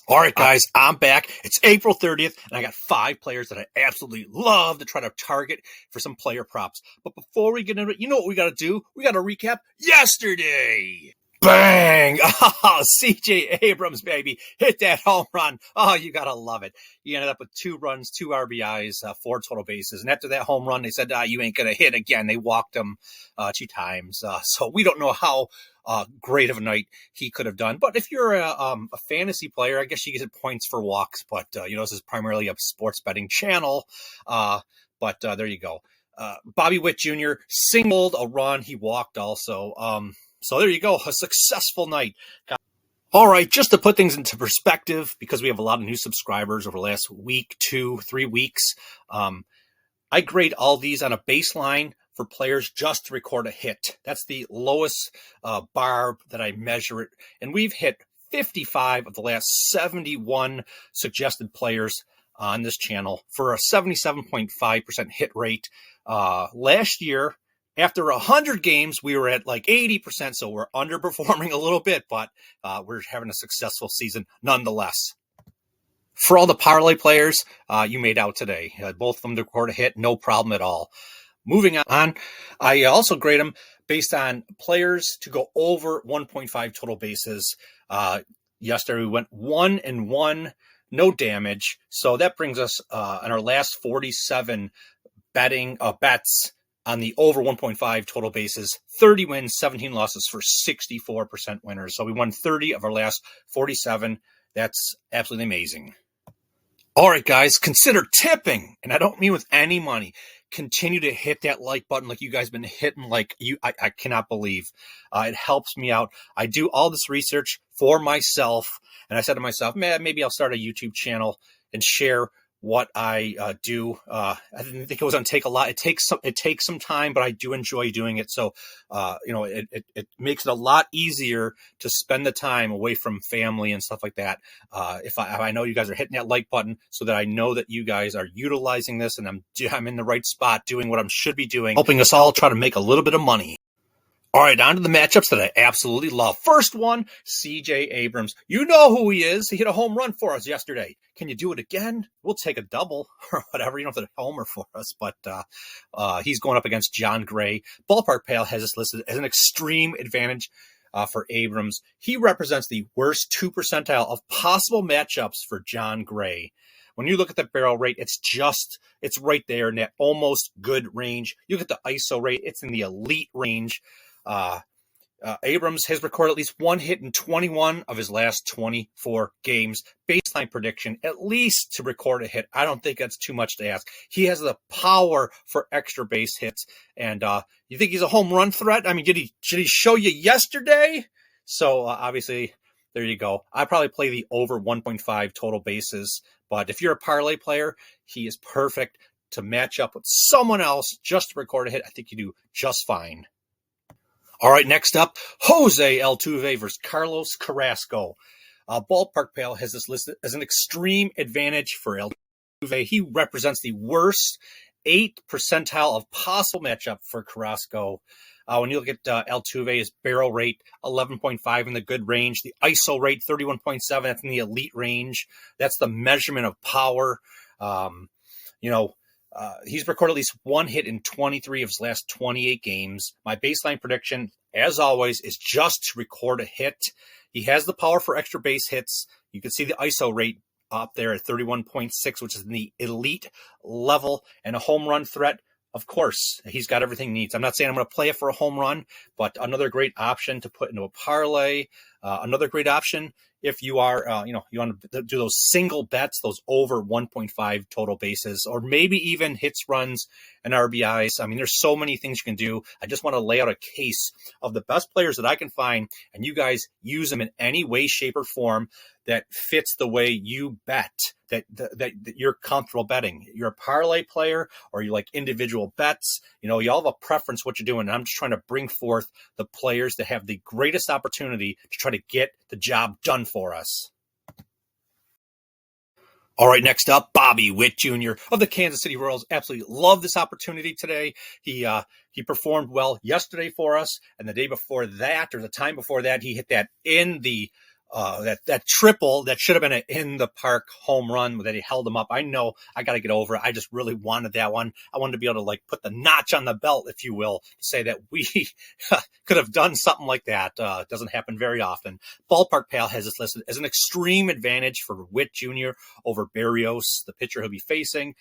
All right, guys, I'm back. It's April 30th, and I got 5 players that I absolutely love to try to target for some player props. But before we get into it, you know what we got to do? We got to recap yesterday. Bang! Oh, CJ Abrams, baby. Hit that home run. Oh, you got to love it. He ended up with 2 runs, 2 RBIs, 4 total bases. And after that home run, they said, you ain't going to hit again. They walked him 2 times. So we don't know how great of a night he could have done. But if you're a fantasy player, I guess you get points for walks. But, this is primarily a sports betting channel. But there you go. Witt Jr. singled a run. He walked also. So there you go. A successful night. All right, just to put things into perspective, because we have a lot of new subscribers over the last week, 2, 3 weeks, I grade all these on a baseline for players just to record a hit. That's the lowest bar that I measure it. And we've hit 55 of the last 71 suggested players on this channel for a 77.5% hit rate. Last year, after 100 games, we were at like 80%, so we're underperforming a little bit, but we're having a successful season nonetheless. For all the parlay players, you made out today. Both of them to record a hit, no problem at all. Moving on, I also grade them based on players to go over 1.5 total bases. Yesterday, we went 1-1, no damage. So that brings us on our last 47 bets on the over 1.5 total bases, 30 wins, 17 losses for 64% winners. So we won 30 of our last 47. That's absolutely amazing. All right, guys, consider tipping. And I don't mean with any money. Continue to hit that like button like you guys have been hitting I cannot believe. It helps me out. I do all this research for myself. And I said to myself, man, maybe I'll start a YouTube channel and share what I do. I didn't think it was going to take a lot. It takes some time, but I do enjoy doing it. So, it makes it a lot easier to spend the time away from family and stuff like that. If I know you guys are hitting that like button so that I know that you guys are utilizing this and I'm in the right spot doing what I should be doing, helping us all try to make a little bit of money. All right, on to the matchups that I absolutely love. First one, CJ Abrams. You know who he is. He hit a home run for us yesterday. Can you do it again? We'll take a double or whatever. You don't have to homer for us, but he's going up against John Gray. Ballpark Pal has this listed as an extreme advantage for Abrams. He represents the worst 2 percentile of possible matchups for John Gray. When you look at the barrel rate, it's right there in that almost good range. You look at the ISO rate, it's in the elite range. Abrams has recorded at least 1 hit in 21 of his last 24 games. Baseline prediction, at least to record a hit. I don't think that's too much to ask. He has the power for extra base hits. And you think he's a home run threat? I mean, did he show you yesterday? So obviously, there you go. I probably play the over 1.5 total bases. But if you're a parlay player, he is perfect to match up with someone else just to record a hit. I think you do just fine. All right, next up, Jose Altuve versus Carlos Carrasco. Ballpark Pal has this listed as an extreme advantage for Altuve. He represents the worst 8 percentile of possible matchup for Carrasco. When you look at Altuve's barrel rate, 11.5 in the good range. The ISO rate, 31.7. That's in the elite range. That's the measurement of power. He's recorded at least 1 hit in 23 of his last 28 games. My baseline prediction, as always, is just to record a hit. He has the power for extra base hits. You can see the ISO rate up there at 31.6, which is in the elite level, and a home run threat. Of course, he's got everything he needs. I'm not saying I'm going to play it for a home run, but another great option to put into a parlay. Another great option if you are, you want to do those single bets, those over 1.5 total bases, or maybe even hits, runs, and RBIs. I mean, there's so many things you can do. I just want to lay out a case of the best players that I can find, and you guys use them in any way, shape, or form that fits the way you bet, that you're comfortable betting. You're a parlay player or you like individual bets. You all have a preference what you're doing. And I'm just trying to bring forth the players that have the greatest opportunity to try to get the job done for us. All right, next up, Witt Jr. of the Kansas City Royals. Absolutely love this opportunity today. He performed well yesterday for us, and the day before that, or the time before that, he hit that in the that triple that should have been an in the park home run that he held him up. I know I got to get over it. I just really wanted that one. I wanted to be able to like put the notch on the belt, if you will, to say that we could have done something like that. Doesn't happen very often. Ballpark Pal has this listed as an extreme advantage for Witt Jr. over Berrios, the pitcher he'll be facing.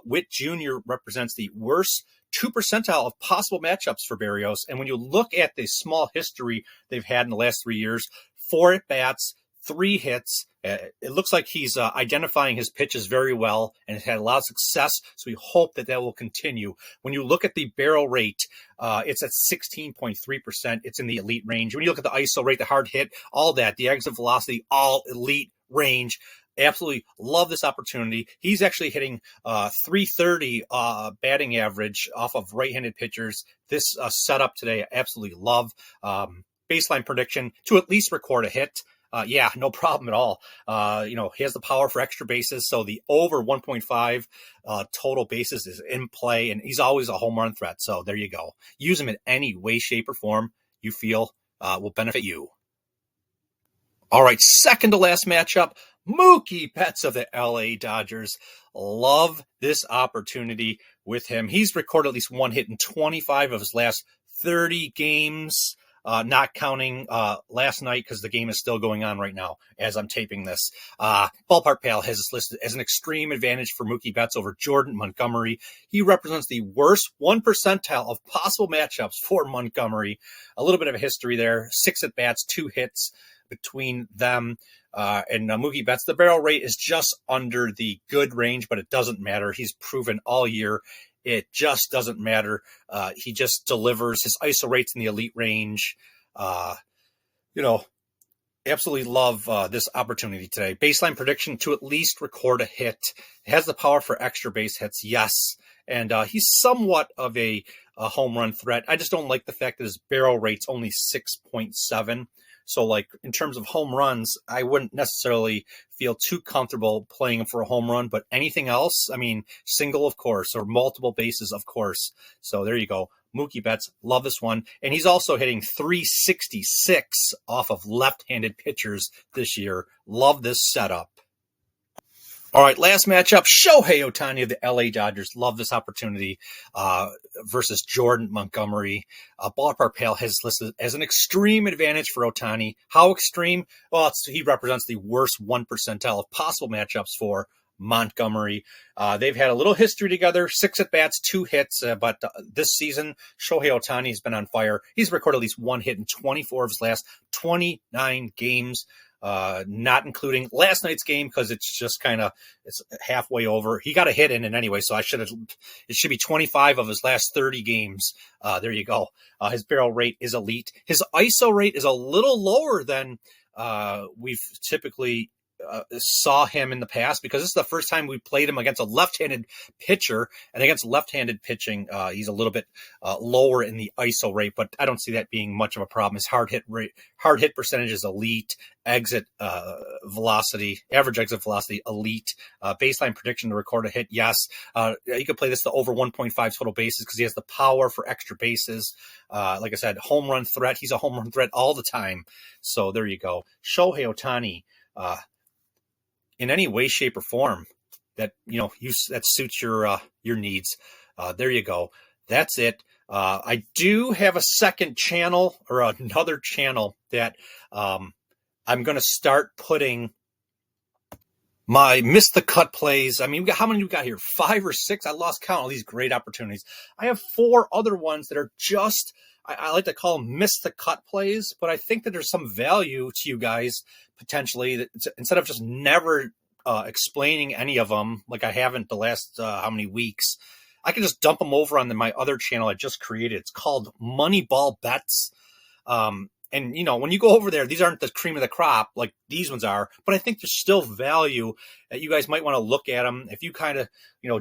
Witt Jr. represents the worst 2 percentile of possible matchups for Berrios. And when you look at the small history they've had in the last 3 years, 4 at-bats, 3 hits. It looks like he's identifying his pitches very well and has had a lot of success, so we hope that that will continue. When you look at the barrel rate, it's at 16.3%. It's in the elite range. When you look at the ISO rate, the hard hit, all that, the exit velocity, all elite range. Absolutely love this opportunity. He's actually hitting 330 batting average off of right-handed pitchers. This setup today, I absolutely love. Baseline prediction to at least record a hit. Yeah, no problem at all. He has the power for extra bases, so the over 1.5 total bases is in play, and he's always a home run threat. So there you go. Use him in any way, shape, or form you feel will benefit you. All right, second to last matchup, Mookie Betts of the LA Dodgers. Love this opportunity with him. He's recorded at least 1 hit in 25 of his last 30 games. Not counting last night because the game is still going on right now as I'm taping this. Ballpark Pal has this listed as an extreme advantage for Mookie Betts over Jordan Montgomery. He represents the worst 1 percentile of possible matchups for Montgomery. A little bit of a history there. 6 at-bats, 2 hits between them. And Mookie Betts, the barrel rate is just under the good range, but it doesn't matter. He's proven all year it just doesn't matter. He just delivers. His ISO rate's in the elite range. Absolutely love this opportunity today. Baseline prediction to at least record a hit. It has the power for extra base hits, yes. And he's somewhat of a home run threat. I just don't like the fact that his barrel rate's only 6.7. So, like, in terms of home runs, I wouldn't necessarily feel too comfortable playing him for a home run. But anything else, I mean, single, of course, or multiple bases, of course. So there you go. Mookie Betts, love this one. And he's also hitting 366 off of left-handed pitchers this year. Love this setup. All right, last matchup, Shohei Otani of the LA Dodgers. Love this opportunity versus Jordan Montgomery. Ballpark Pal has listed as an extreme advantage for Otani. How extreme? Well, he represents the worst 1 percentile of possible matchups for Montgomery. They've had a little history together, 6 at-bats, 2 hits, but this season, Shohei Otani has been on fire. He's recorded at least 1 hit in 24 of his last 29 games. Not including last night's game because it's just it's halfway over. He got a hit in it anyway, so it should be 25 of his last 30 games. There you go. His barrel rate is elite. His ISO rate is a little lower than we've typically saw him in the past because this is the first time we played him against a left-handed pitcher, and against left-handed pitching, he's a little bit lower in the ISO rate, but I don't see that being much of a problem. His hard hit percentage is elite, average exit velocity, elite, baseline prediction to record a hit, yes. You could play this to over 1.5 total bases because he has the power for extra bases. Like I said, home run threat. He's a home run threat all the time. So there you go. Shohei Otani, in any way, shape, or form that that suits your needs. There you go. That's it. I do have a second channel or another channel that I'm going to start putting my miss the cut plays. I mean, how many we got here? 5 or 6? I lost count. All these great opportunities. I have 4 other ones that are just, I like to call them miss the cut plays, but I think that there's some value to you guys potentially that instead of just never explaining any of them like I haven't the last how many weeks, I can just dump them over on my other channel I just created. It's called MoneyBall Bets. And when you go over there, these aren't the cream of the crop like these ones are, but I think there's still value that you guys might want to look at them. If you kind of,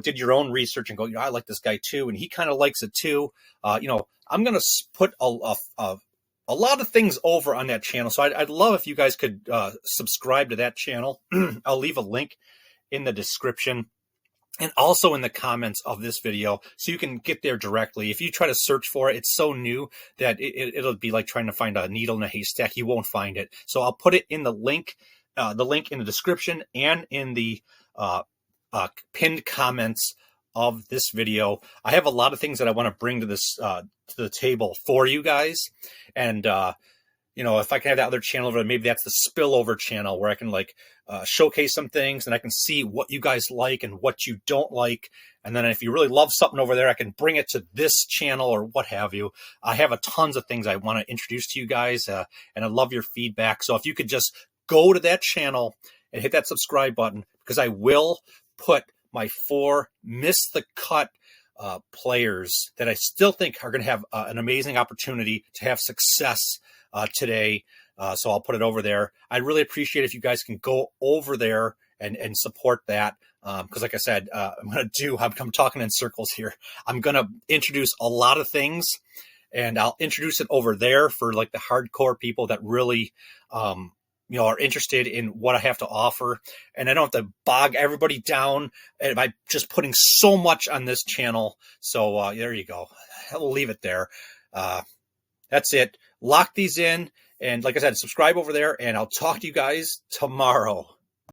did your own research and go, I like this guy too, and he kind of likes it too. I'm going to put a lot of things over on that channel. So I'd love if you guys could subscribe to that channel. I'll leave a link in the description. and also in the comments of this video, so you can get there directly. If you try to search for it, it's so new that it'll be like trying to find a needle in a haystack. You won't find it. So I'll put it in the link in the description and in the pinned comments of this video. I have a lot of things that I want to bring to this to the table for you guys, and you know, if I can have that other channel over there, maybe that's the spillover channel where I can like showcase some things and I can see what you guys like and what you don't like. And then if you really love something over there, I can bring it to this channel or what have you. I have tons of things I want to introduce to you guys, and I love your feedback. So if you could just go to that channel and hit that subscribe button, because I will put my 4 miss the cut players that I still think are going to have an amazing opportunity to have success today. So I'll put it over there. I'd really appreciate if you guys can go over there and support that. Because like I said, I'm talking in circles here. I'm going to introduce a lot of things, and I'll introduce it over there for like the hardcore people that really, you know, are interested in what I have to offer. And I don't have to bog everybody down by just putting so much on this channel. So there you go. I'll leave it there. That's it. Lock these in. And like I said, subscribe over there, and I'll talk to you guys tomorrow.